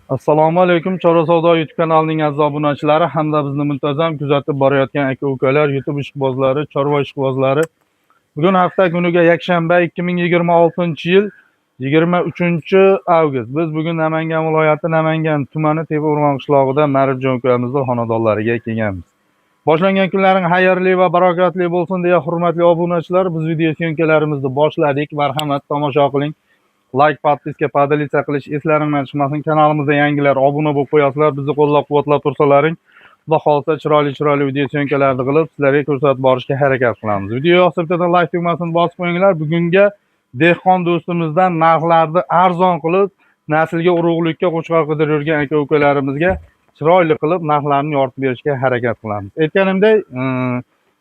Assalomu alaykum. Chorva savdo YouTube kanalining aziz obunachilari hamda bizni muntazam kuzatib borayotgan aka-ukalar, YouTube ishqibozlari, chorva ishqibozlari. Bugun hafta kuniga yakshanba 2026-yil 23-avgust. Biz bugun Namangan viloyati Namangan tumani Tepao'rmon qishlog'ida Maribjon ukamizning xonadonlariga kelganmiz. Boshlangan kunlaring xayrli va barokatli bo'lsin deya hurmatli obunachilar, biz video syomkalarimizni boshladik. Marhamat, tomosha qiling. Like, podpiska, podelitsiya qilish eslaringdan chiqmasin. Kanalimizda yangilar obuna bo'lib qo'yasizlar, bizni qo'llab-quvvatlab tursalaring. Xudo xolsa chiroyli video syomkalarni qilib sizlarga ko'rsatib borishga harakat qilamiz. Video yoqsa bittadan like tugmasini bosib qo'yinglar. Bugungi dehqon do'stimizdan narxlarni arzon qilib, naslga urug'likka qo'chqor qidirib yurgan aka-ukalarimizga chiroyli qilib narxlarni yoritib berishga harakat qilamiz. Aytganimdek,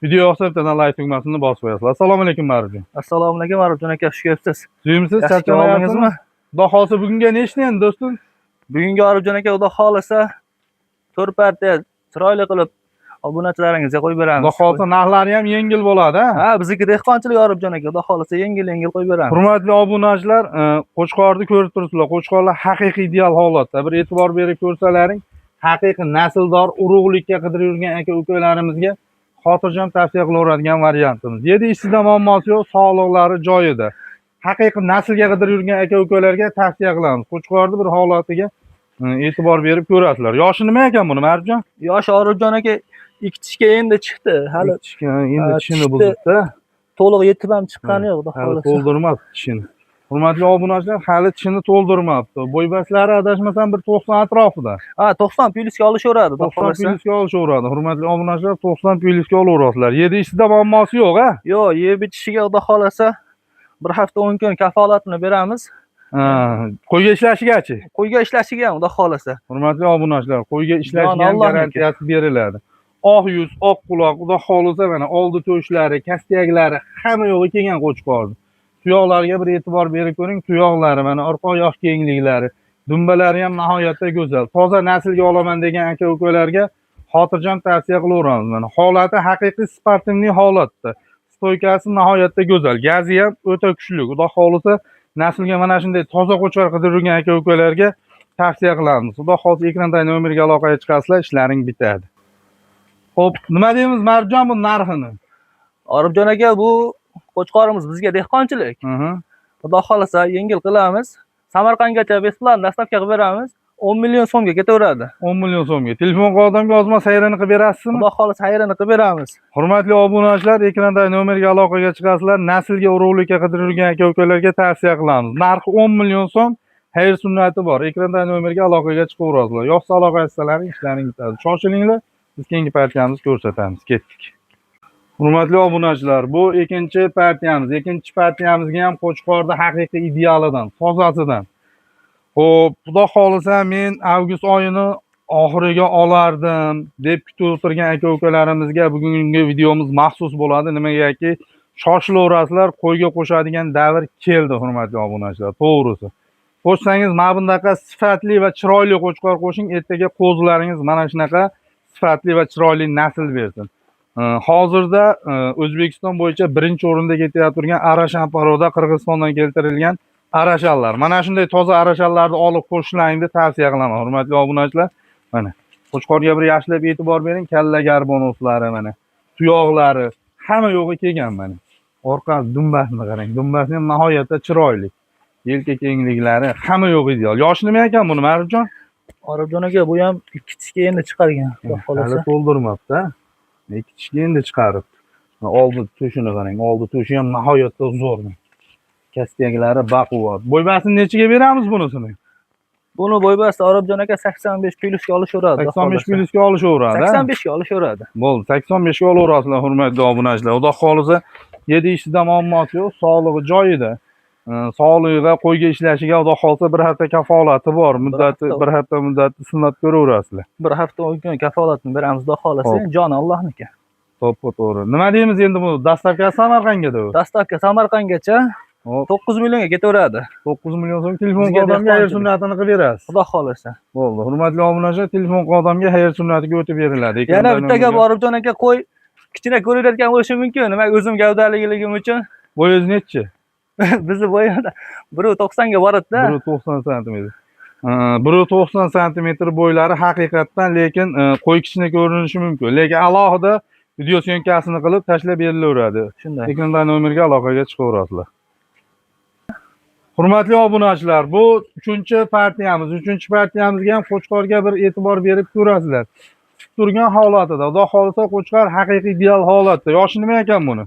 video yoqsa bittadan like tugmasini bosib qo'yasizlar. Assalomu alaykum Maribjon. Assalomu alaykum Maribjon aka, xush kelibsiz. Suyimsiz, charchamayapsizmi? Xudo xolsa bugunga nechta endi do'stim? Bugungi Maribjon aka, xudo xolasa 4 partiya chiroyli qilib obunachilaringizga qo'yib beramiz. Xudo xolsa narxlari ham yengil bo'ladi, ha? Ha, bizniki dehqonchilik Maribjon aka, xudo xolasa yengil qo'yib beramiz. Hurmatli obunachilar, qo'chqorni ko'rib turibsizlar. Qo'chqorlar haqiqiy ideal holatda. Bir e'tibor berib ko'rsalaring, haqiqiy nasldor urug'likka qidirib yurgan aka-ukalarimizga xotirjam tavsiya qilaveradigan variantimiz. Yedi ishsizda muammosi yo'q, sog'liqlari joyida. Haqiqiy naslga qidirib yurgan aka-ukalarga tavsiya qilamiz. Qo'chqorni bir holatiga e'tibor berib ko'rasizlar. Yoshi nima ekan buni, Maribjon? Yosh Maribjon aka 2 tishga endi chiqdi. Hali endi tishini buzibdi. To'liq yetib ham chiqqani yo'q, xudo Hali xolasa. to'ldirmabdi tishini. Hurmatli obunachilar, hali tishini to'ldirmabdi. Bo'ybaslari adashmasam bir 90 atrofida. Ha, 90 plyusga olishaveradi, xudo 90 xolasa. plyusga olishaveradi. Hurmatli obunachilar, 90 plyusga olaverasizlar. Yedi ishsizda muammosi yo'q, ha? Yo'q, yeb ichishiga xudo xolasa bir hafta 10 kun kafolatini beramiz. Qo'yga ishlashigachi? Qo'yga ishlashiga ham xudo xolasa. Hurmatli obunachilar, qo'yga ishlashiga ham Allohniki. garantiyasi beriladi. Oq yuz, oq quloq, xudo xolasa mana oldi to'shlari, kastiyaklari hamma yo'g'i kelgan qo'chqorni. Tuyoqlarga bir e'tibor berib ko'ring, tuyoqlari mana orqa oyoq kengliklari, dumbalari ham nihoyatda go'zal. Toza naslga olaman degan aka-ukalarga xotirjam tavsiya qilaveramiz. Mana holati haqiqiy sportivniy holatda. Stoykasi nihoyatda go'zal, gazi ham o'ta kuchli. Xudo xolasa naslga mana shunday toza qo'chqor qidirib yurgan aka-ukalarga tavsiya qilamiz. Xudo xolsa ekrandagi nomerga aloqaga chiqasizlar, ishlaring bitadi. Xo'p, nima deymiz Maribjon bu narxini? Maribjon aka, bu qo'chqorimiz bizga dehqonchilik. Xudo xolasa yengil qilamiz. Samarqandgacha besplan dastavka qilib beramiz. 10 million so'mga ketaveradi. 10 million so'mga. Telefon qog'ozimga yozma sayrini qilib berasizmi? Xudo xolasa xayrini qilib beramiz. Hurmatli obunachilar, ekrandagi nomerga aloqaga chiqasizlar. Naslga urug'likka qidirib yurgan aka-ukalarga tavsiya qilamiz. Narxi 10 million so'm, xayr sunnati bor. Ekrandagi nomerga aloqaga chiqaverasizlar. Yo'qsa aloqa qilsalaring ishlaring bitadi. Shoshilinglar, biz keyingi partiyamizni ko'rsatamiz. Ketdik. Hurmatli obunachilar, bu ikkinchi partiyamiz. Ikkinchi partiyamizga ham qo'chqorda haqiqiy idealidan, tozasidan. Xo'p, xudo xolasa men avgust oyini oxiriga olardim deb kutib o'tirgan aka-ukalarimizga bugungi videomiz maxsus bo'ladi. Nimagaki shoshilaverasizlar, qo'yga qo'shadigan davr keldi, hurmatli obunachilar. To'g'risi. Qo'shsangiz mana bunaqa sifatli va chiroyli qo'chqor qo'shing, ertaga qo'zlaringiz mana shunaqa sifatli va chiroyli nasl bersin. Hozirda O'zbekiston bo'yicha birinchi o'rinda ketayotgan Arashan-Paroda Qirg'izistondan keltirilgan arashallar. Mana shunday toza arashallarni olib qo'shilishni deb tavsiya qilaman, hurmatli obunachilar. Mana qo'chqorga bir yaxshilab e'tibor bering, kalla garbonoslari mana, tuyoqlari hamma yo'g'i kelgan mana. Orqa dumbasini qarang, dumbasi ham nihoyatda chiroyli. Yelka kengliklari hamma yo'g'i ideal. Yoshi nima ekan buni, Maribjon? Maribjon aka, bu ham 2 tishga endi chiqargan, xudo xolasa. Hali to'ldirmabdi-da. 2 tishga endi chiqarib. Oldi to'shini qarang, oldi to'shi ham nihoyatda zo'r. Kastiyaklari baquvvat. Bo'ybasini nechiga beramiz bunisini? Buni bo'ybasi Maribjon aka 85 plyusga olishaveradi. 85 plyusga olishaveradi. 85 ga olishaveradi. Bo'ldi, 85 ga olaverasizlar, hurmatli obunachilar. Xudo xolasa 7 ishida muammosi yo'q, sog'lig'i joyida. Sog'lig'iga, qo'yga ishlashiga xudo xolasa bir hafta kafolati bor. Muddati bir hafta muddatni sinab ko'raverasizlar. Bir hafta 10 kun kafolatini beramiz, xudo xolasa. Jon Allohniki. To'g'ri. Nima deymiz endi bu? Dastavkasi Samarqandga-da u. Dastavka Samarqandgacha 9 millionga ketaveradi. 9 million so'm telefon qog'ozimga xayr sunnatini qilib berasiz. Xudo xolasa. Bo'ldi. Hurmatli obunachilar, telefon qog'ozimga xayr sunnatiga o'tib beriladi. Yana bitta gap Maribjon aka, qo'y kichkina ko'rinayotgan bo'lishi mumkin. Nima, o'zim gavdaliligim uchun. Bo'yingiz nechi? Bizni bo'yimiz 1.90 ga boradi-da. 1.90 santimetr. 1.90 santimetr bo'ylari haqiqatdan, lekin qo'y kichkina ko'rinishi mumkin. Lekin alohida video syomkasini qilib tashlab berilaveradi. Shunday. Ekranda nomerga aloqaga chiqaverasizlar. Hurmatli obunachilar, bu 3-partiyamiz. 3-partiyamizga ham Qo'chqorga bir e'tibor berib ko'rasizlar. Turgan holatida, xudo xolisa Qo'chqor haqiqiy ideal holatda. Yoshi nima ekan buni?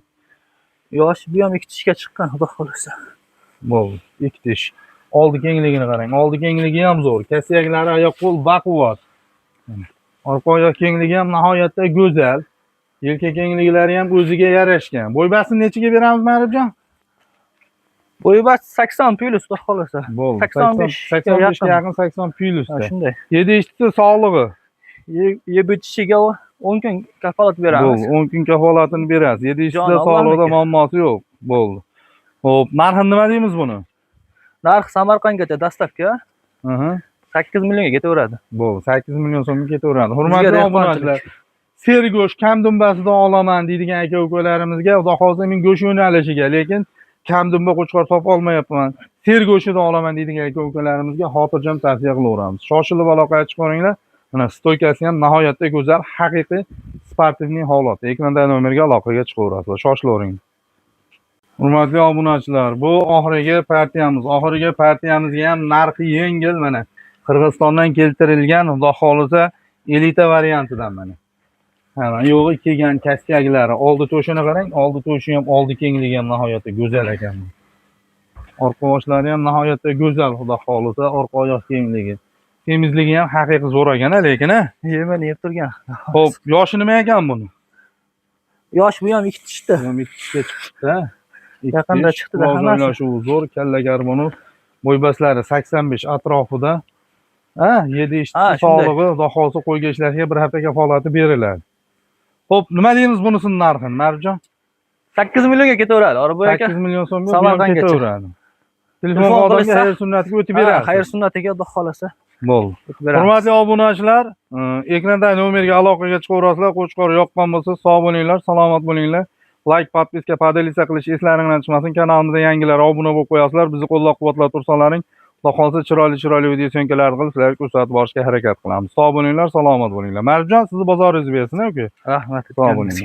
Yoshi bu ham 2 tishga chiqqan, xudo xolasa. Bo'ldi, 2 tish. Oldi kengligini qarang. Oldi kengligi ham zo'r. Kasayaklari, oyoq qo'l baquvvat. Orqa oyoq kengligi ham nihoyatda go'zal. Yelka kengliklari ham o'ziga yarashgan. Bo'y basini nechiga beramiz, Ma'rifjon? Bo'yi bas 80 plus, xudo xolasa. Bo'ldi. 85 ga 85 ga yaqin 80 plyusda. Shunday. Yedi ishchi sog'lig'i. Yeb ichiga 10 kun kafolat beramiz. Bo'ldi, 10 kun kafolatini berasiz. Yedi ishchida Jon sog'lig'ida Allohniki. muammosi yo'q. Bo'ldi. Xo'p, narxini nima deymiz buni? Narx Samarqandgacha dastlabki Aha. 8 millionga ketaveradi. Bo'ldi, 8 million so'mga ketaveradi. Bizga Hurmatli dehqonchilik. obunachilar, sergo'sht kam dumbasidan olaman deydigan aka-ukalarimizga, xudo xolisa men go'sht yo'nalishiga, lekin kam dumba Qo'chqor topa olmayapman. Sergo'shtidan olaman deydigan aka-ukalarimizga xotirjam tavsiya qilaveramiz. Shoshilib aloqaga chiqaveringlar. Mana stoykasi ham nihoyatda go'zal, haqiqiy sportivniy holat. Ekranda nomerga aloqaga chiqaverasizlar. Shoshilavering. Hurmatli obunachilar, bu oxirgi partiyamiz. Oxirgi partiyamizga ham narxi yengil mana. Qirg'izistondan keltirilgan, xudo xolisa elita variantidan mana. Mana yo'g'i kelgan kasyaklari, oldi to'shini qarang, oldi to'shi ham, oldi kengligi ham nihoyatda go'zal ekan. Orqa boshlari ham nihoyatda go'zal, xudo xolisa, orqa oyoq kengligi. Semizligi ham haqiqiy zo'r ekan, lekin Yemin yeb turgan. Xo'p, yoshi nima ekan buni? Yosh bu ham 2 tishda. Bu ham 2 tishga chiqdi. Yaqinda chiqdi-da hammasi. Hammasi zo'r, kalla garmonov. Bo'ybaslari 85 atrofida. 7 ishchi shunday. sog'lig'i, xudo xolisa qo'yga ishlashga bir hafta kafolati beriladi. Xo'p, nima deymiz bunisining narxini, Marjon? 8 millionga ketaveradi. Orbo aka. 8 million so'mga bu ham Samarqandgacha. ketaveradi. Telefon qoldirsa xayr sunnatiga o'tib berasiz. Xayr sunnatiga xudo xolasa. Bo'ldi. O'tib beramiz. Hurmatli obunachilar, ekranda nomerga aloqaga chiqaverasizlar. Qo'chqor yoqqan bo'lsa, sog' bo'linglar, salomat bo'linglar. Like, podpiska, podelitsiya qilish eslaringizdan chiqmasin. Kanalimizda yangilar obuna bo'lib qo'yasizlar. Bizni qo'llab-quvvatlab tursalaring, xudo xolisa chiroyli video syomkalar qilib sizlarga ko'rsatib borishga harakat qilamiz. Sog' bo'linglar, salomat bo'linglar. Marjon, sizni bozoringiz bersin, uka. Rahmat. Sog' bo'ling.